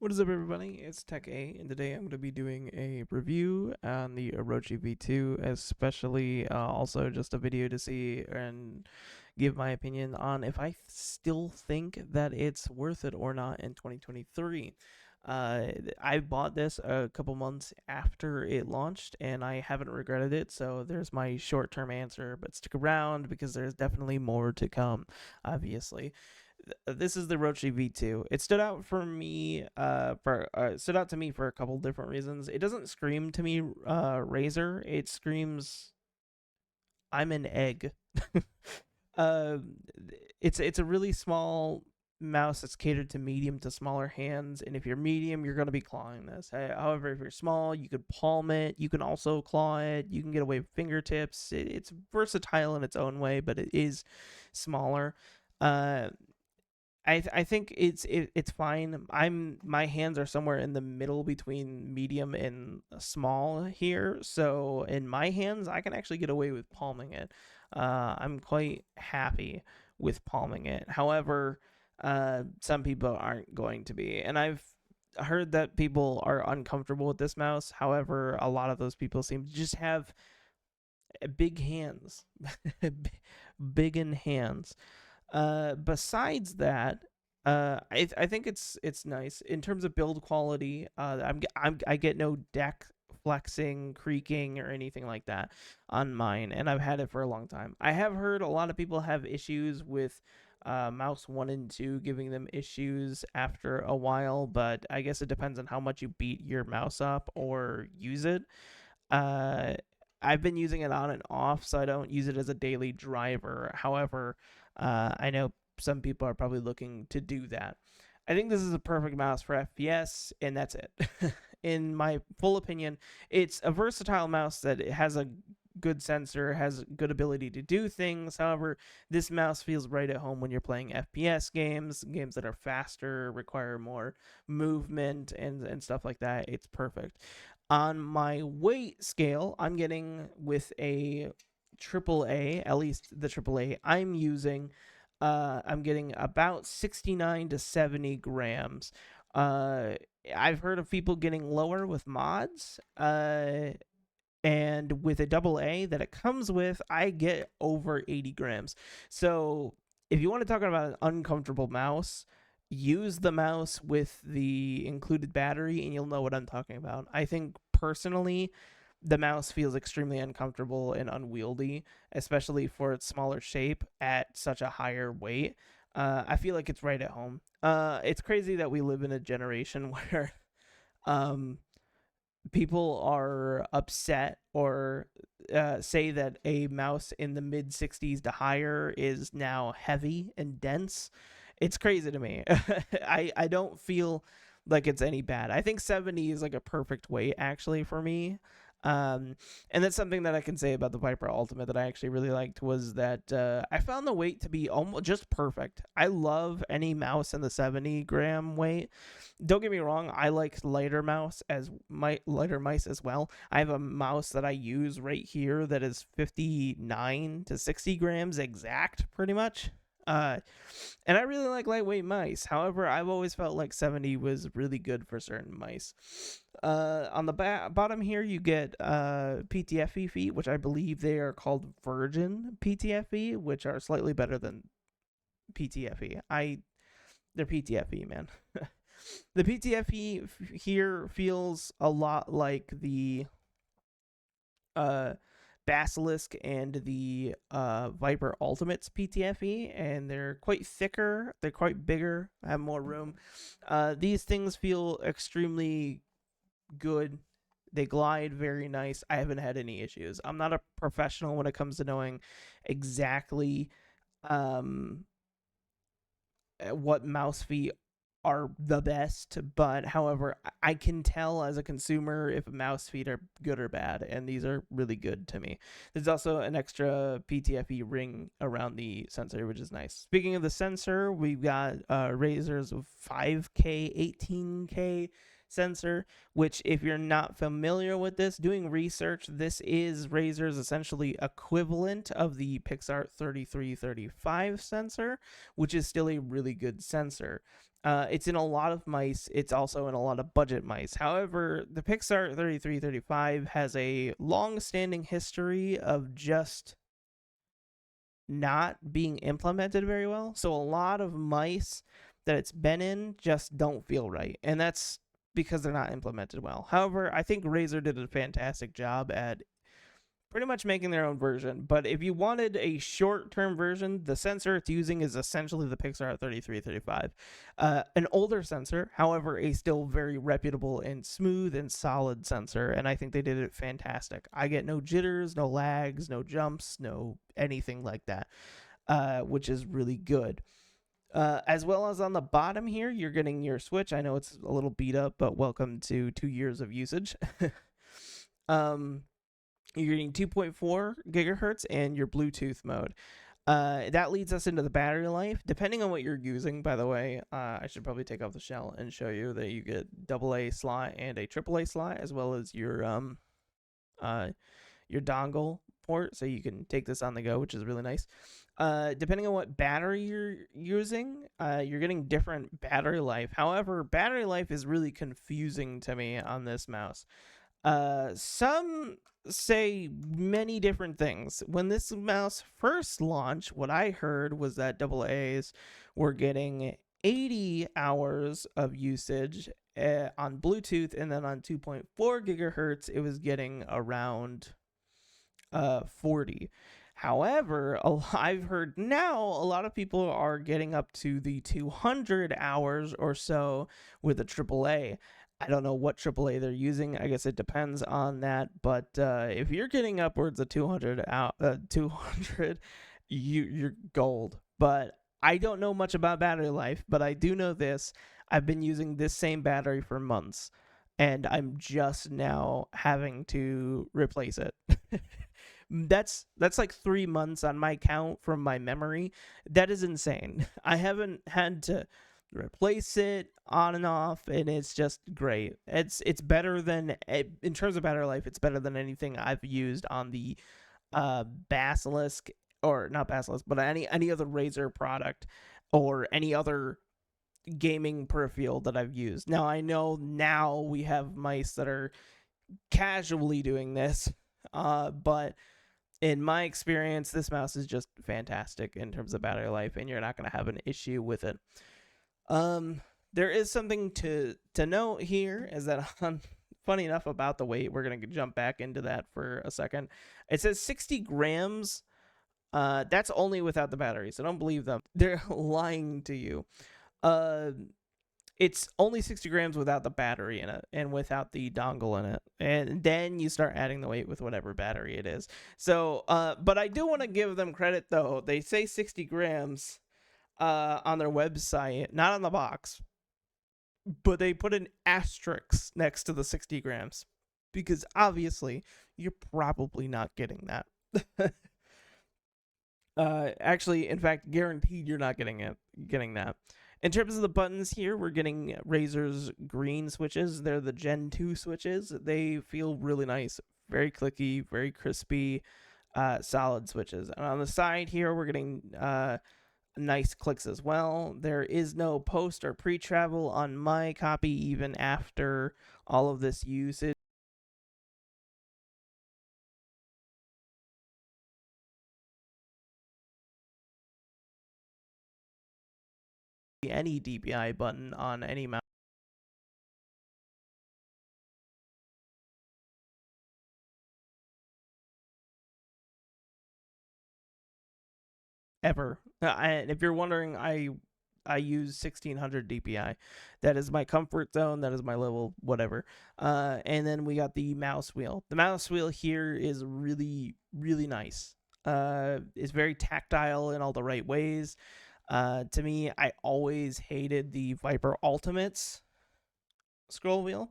What is up, everybody? It's Tech A, and today I'm going to be doing a review on the Orochi V2, especially also just a video to see and give my opinion on if I still think that it's worth it or not in 2023. I bought this a couple months after it launched, and I haven't regretted it, so there's my short-term answer, but stick around because there's definitely more to come, obviously. This is the Rochi V2. It stood out for me for stood out to me for a couple different reasons. It doesn't scream to me Razer. It screams I'm an egg. uh, it's a really small mouse that's catered to medium to smaller hands, and if you're medium, you're going to be clawing this. However, if you're small, you could palm it. You can also claw it. You can get away with fingertips. It's versatile in its own way, but it is smaller. Uh, I think it's fine. My hands are somewhere in the middle between medium and small here. So in my hands, I can actually get away with palming it. I'm quite happy with palming it. However, some people aren't going to be, and I've heard that people are uncomfortable with this mouse. However, a lot of those people seem to just have big hands, big in hands. Besides that, I think it's nice in terms of build quality. I get no deck flexing, creaking, or anything like that on mine, and I've had it for a long time. I have heard a lot of people have issues with mouse 1 and 2 giving them issues after a while, but I guess it depends on how much you beat your mouse up or use it. Uh, I've been using it on and off, so I don't use it as a daily driver. However, I know some people are probably looking to do that. I think this is a perfect mouse for FPS, and that's it. In my full opinion, it's a versatile mouse that has a good sensor, has good ability to do things. However, this mouse feels right at home when you're playing FPS games that are faster, require more movement and stuff like that. It's perfect. On my weight scale, I'm getting with a triple A, at least the triple A I'm using, I'm getting about 69 to 70 grams. Uh, I've heard of people getting lower with mods. And with a double A that it comes with, I get over 80 grams. So if you want to talk about an uncomfortable mouse, use the mouse with the included battery and you'll know what I'm talking about. I think personally, the mouse feels extremely uncomfortable and unwieldy, especially for its smaller shape at such a higher weight. I feel like it's right at home. It's crazy that we live in a generation where um, people are upset or say that a mouse in the mid 60s to higher is now heavy and dense. It's crazy to me. I don't feel like it's any bad. I think 70 is like a perfect weight actually for me. And that's something that I can say about the Viper Ultimate that I actually really liked was that I found the weight to be almost just perfect. I love any mouse in the 70-gram weight. Don't get me wrong, I like lighter mice as well. I have a mouse that I use right here that is 59 to 60 grams exact, pretty much. Uh, and I really like lightweight mice. However, I've always felt like 70 was really good for certain mice. On the bottom here, you get PTFE feet, which I believe they are called Virgin PTFE, which are slightly better than PTFE. They're PTFE, man. The PTFE here feels a lot like the uh, Basilisk and the Viper Ultimates PTFE, and they're quite thicker, they're quite bigger, have more room. These things feel extremely good. They glide very nice. I haven't had any issues. I'm not a professional when it comes to knowing exactly um, what mouse feet are the best, but however, I can tell as a consumer if mouse feet are good or bad, and these are really good to me. There's also an extra PTFE ring around the sensor, which is nice. Speaking of the sensor, we've got razers of 5K, 18K, sensor, which, if you're not familiar with this, doing research, this is Razer's essentially equivalent of the Pixart 3335 sensor, which is still a really good sensor. It's in a lot of mice. It's also in a lot of budget mice. However, the Pixart 3335 has a long-standing history of just not being implemented very well. So a lot of mice that it's been in just don't feel right. And that's because they're not implemented well. However, I think Razer did a fantastic job at pretty much making their own version. But if you wanted a short-term version, the sensor it's using is essentially the Pixar 3335, an older sensor, however, a still very reputable and smooth and solid sensor. And I think they did it fantastic. I get no jitters, no lags, no jumps, no anything like that, which is really good. As well as on the bottom here, you're getting your switch. I know it's a little beat up, but welcome to 2 years of usage. um, you're getting 2.4 gigahertz and your Bluetooth mode. That leads us into the battery life. Depending on what you're using, by the way, I should probably take off the shell and show you that you get AA slot and a AAA slot, as well as your dongle port, so you can take this on the go, which is really nice. Depending on what battery you're using, you're getting different battery life. However, battery life is really confusing to me on this mouse. Some say many different things. When this mouse first launched, what I heard was that AA's were getting 80 hours of usage on Bluetooth, and then on 2.4 gigahertz, it was getting around 40. However, I've heard now a lot of people are getting up to the 200 hours or so with a AAA. I don't know what AAA they're using. I guess it depends on that. But if you're getting upwards of 200, you're gold. But I don't know much about battery life, but I do know this. I've been using this same battery for months, and I'm just now having to replace it. That's like 3 months on my count from my memory. That is insane. I haven't had to replace it on and off, and it's just great. It's better than, in terms of battery life, it's better than anything I've used on the Basilisk, or not Basilisk, but any other Razer product or any other gaming peripheral that I've used. Now I know now we have mice that are casually doing this, but in my experience, this mouse is just fantastic in terms of battery life, and you're not going to have an issue with it. There is something to note here, is that funny enough about the weight, we're going to jump back into that for a second. It says 60 grams. That's only without the battery, so don't believe them. They're lying to you. It's only 60 grams without the battery in it and without the dongle in it. And then you start adding the weight with whatever battery it is. So, but I do want to give them credit, though. They say 60 grams on their website, not on the box, but they put an asterisk next to the 60 grams because obviously you're probably not getting that. Actually, in fact, guaranteed you're not getting that. In terms of the buttons here, we're getting Razer's green switches. They're the Gen 2 switches. They feel really nice, very clicky, very crispy, solid switches. And on the side here, we're getting nice clicks as well. There is no post or pre-travel on my copy, even after all of this usage. Any DPI button on any mouse ever. And if you're wondering, I use 1600 DPI. That is my comfort zone. That is my level, whatever. And then we got the mouse wheel. The mouse wheel here is really, really nice. It's very tactile in all the right ways. To me, I always hated the Viper Ultimates scroll wheel.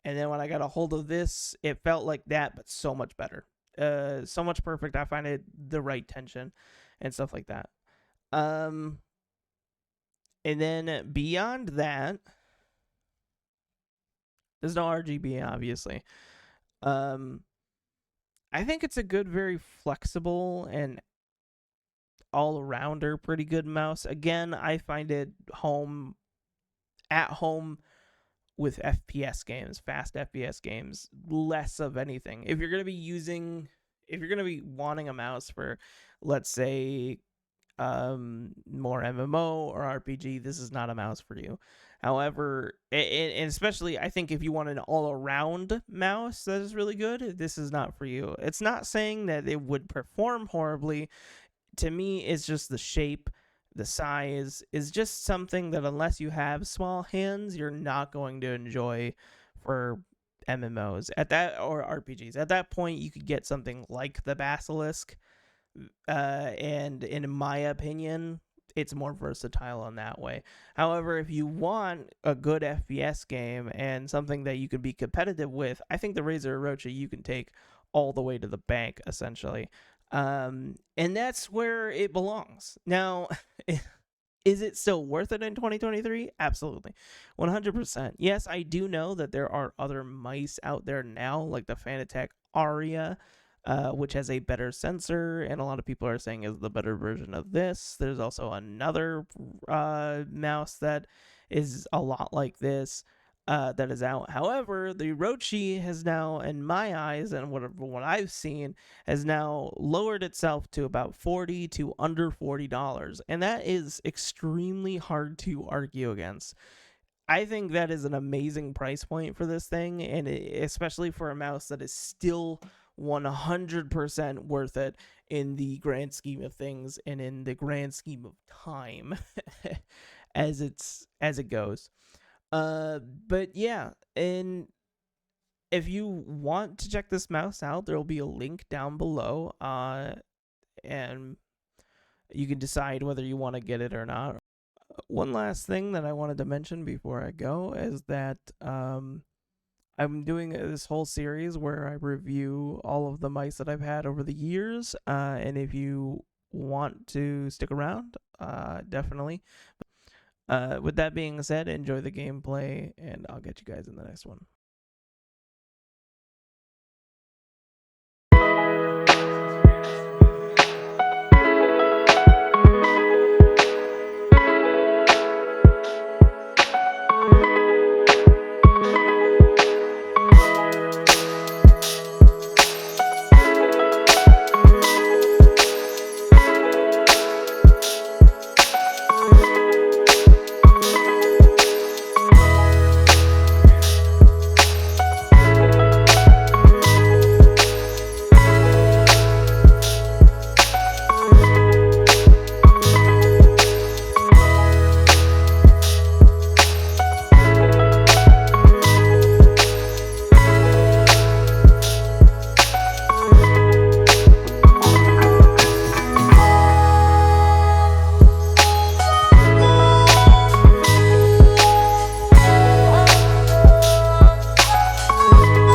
And then when I got a hold of this, it felt like that, but so much better. So much perfect. I find it the right tension and stuff like that. And then beyond that, There's no RGB, obviously. Um, I think it's a good, very flexible and all arounder pretty good mouse. Again, I find it at home with FPS games, fast FPS games, less of anything. If you're going to be wanting a mouse for, let's say, more MMO or RPG, this is not a mouse for you. However, and especially I think if you want an all-around mouse that is really good, this is not for you. It's not saying that it would perform horribly. To me, it's just the shape, the size is just something that unless you have small hands, you're not going to enjoy for MMOs at that or RPGs. At that point, you could get something like the Basilisk, and in my opinion, it's more versatile in that way. However, if you want a good FPS game and something that you could be competitive with, I think the Razer Orochi you can take all the way to the bank, essentially. And that's where it belongs. Now, is it still worth it in 2023? Absolutely. 100%. Yes, I do know that there are other mice out there now, like the Fanatec Aria, which has a better sensor, and a lot of people are saying is the better version of this. There's also another mouse that is a lot like this. That is out. However, the Orochi has now, in my eyes, and what I've seen, has now lowered itself to about $40 to under $40, and that is extremely hard to argue against. I think that is an amazing price point for this thing, and especially for a mouse that is still 100% worth it in the grand scheme of things and in the grand scheme of time as it goes. But yeah, and if you want to check this mouse out, there will be a link down below. And you can decide whether you want to get it or not. One last thing that I wanted to mention before I go is that I'm doing this whole series where I review all of the mice that I've had over the years. And if you want to stick around, definitely. With that being said, enjoy the gameplay, and I'll get you guys in the next one.